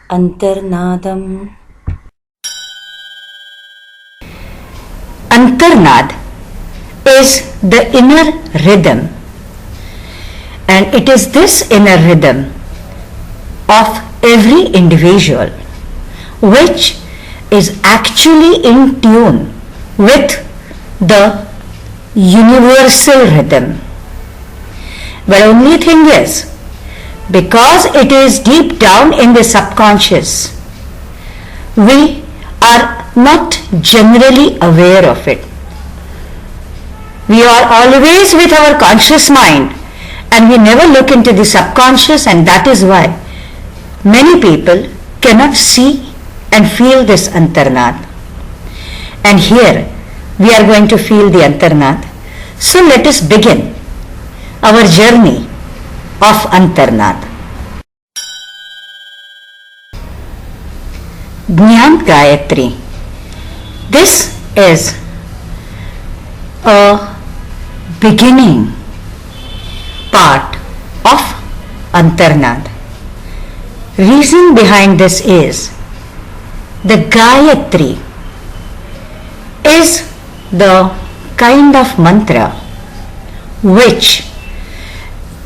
Antarnadam. Antarnad is the inner rhythm, and it is this inner rhythm of every individual which is actually in tune with the universal rhythm. But only thing is, because it is deep down in the subconscious, we are not generally aware of it. We are always with our conscious mind and we never look into the subconscious, and that is why many people cannot see and feel this Antarnad. And here we are going to feel the Antarnad. So let us begin our journey of Antarnad. Jnana Gayatri. This is a beginning part of Antarnad. Reason behind this is the Gayatri is the kind of mantra which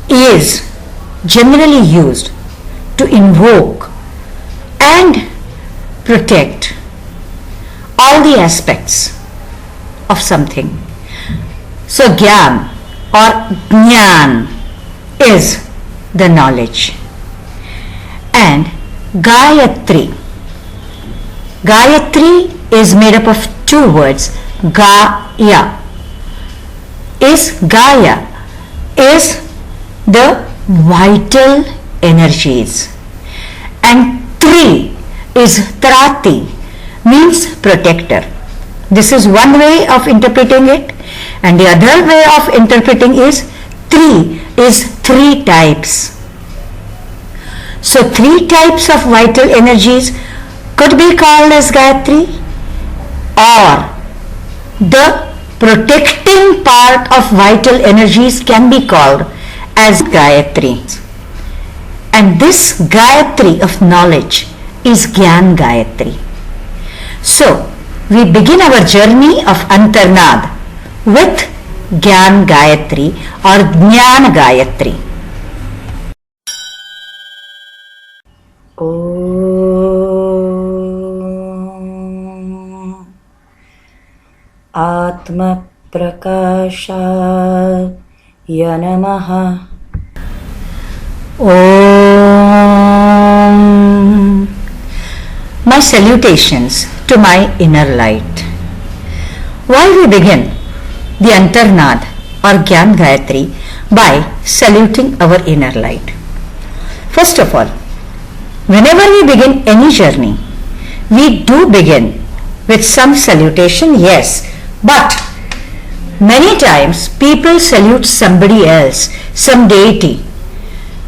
is generally used to invoke and protect all the aspects of something. So Gyan or Jnana is the knowledge, and Gayatri is made up of two words. Gaya is the vital energies, and Tri is Trati, means protector. This is one way of interpreting it, and the other way of interpreting is Tri is three types. So three types of vital energies could be called as Gayatri, or the protecting part of vital energies can be called as Gayatri. And this Gayatri of knowledge is Gyan Gayatri. So we begin our journey of Antarnad with Gyan Gayatri or Jnana Gayatri. Om Atma Prakashaya Namaha. Om. My salutations to my inner light. While we begin the Antarnad or Gyan Gayatri by saluting our inner light. First of all, whenever we begin any journey, we do begin with some salutation, yes, but many times people salute somebody else, some deity.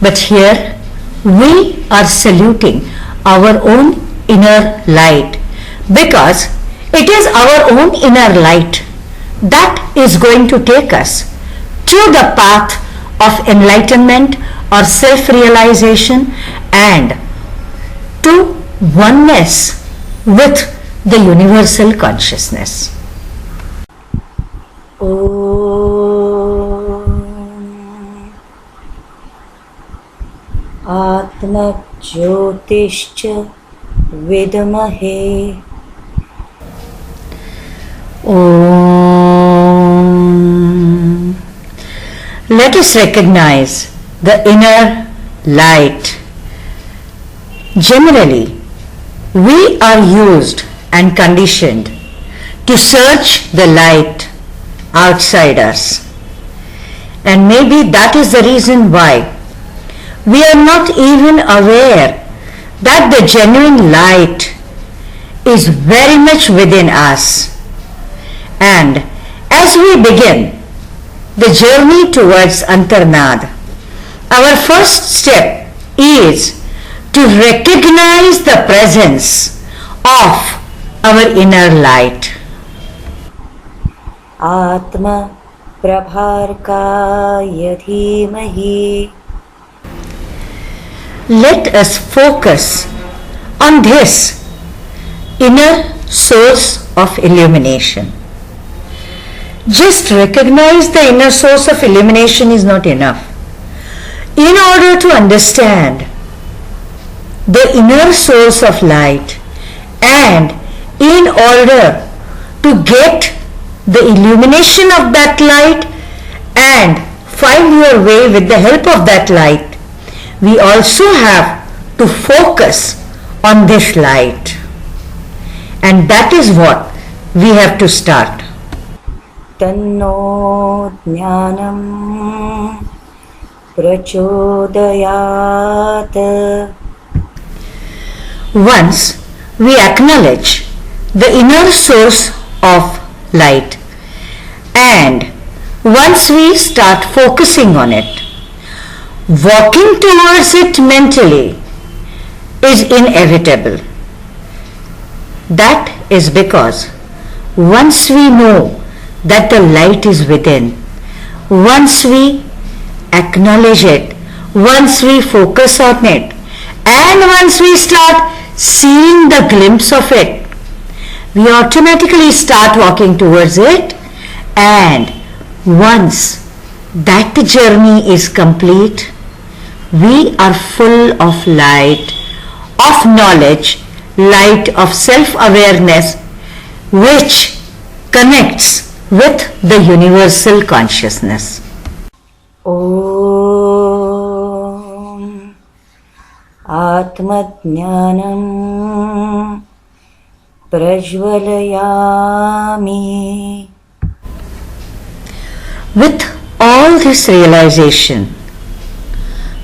But here we are saluting our own inner light, because it is our own inner light that is going to take us to the path of enlightenment or self-realization and to oneness with the universal consciousness. Om Atma Jyotischa Vidamahe. Om. Let us recognize the inner light. Generally, we are used and conditioned to search the light outside us. And maybe that is the reason why we are not even aware that the genuine light is very much within us. And as we begin the journey towards Antarnad, our first step is to recognize the presence of our inner light. Atma Prabharkaya Dhimahi. Let us focus on this inner source of illumination. Just recognize the inner source of illumination is not enough. In order to understand the inner source of light, and in order to get the illumination of that light and find your way with the help of that light, we also have to focus on this light. And that is what we have to start. Tanno Jnanam Prachodayat. Once we acknowledge the inner source of light, and once we start focusing on it, walking towards it mentally is inevitable. That is because once we know that the light is within, once we acknowledge it, once we focus on it, and once we start seeing the glimpse of it, we automatically start walking towards it, and once that journey is complete, we are full of light, of knowledge, light of self-awareness, which connects with the universal consciousness. Om Atmajnanam Prajvalayami. With all this realization,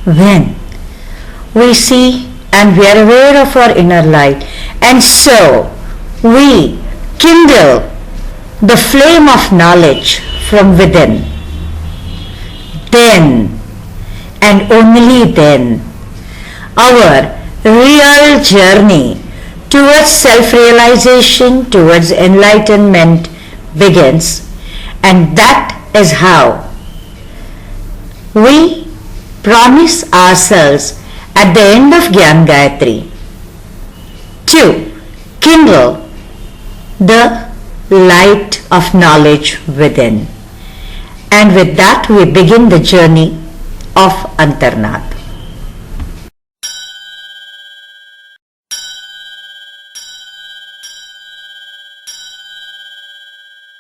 when we see and we are aware of our inner light, and so we kindle the flame of knowledge from within, then and only then our real journey towards self-realization, towards enlightenment begins. And that is how we promise ourselves at the end of Gyan Gayatri to kindle the light of knowledge within. And with that we begin the journey of Antarnath.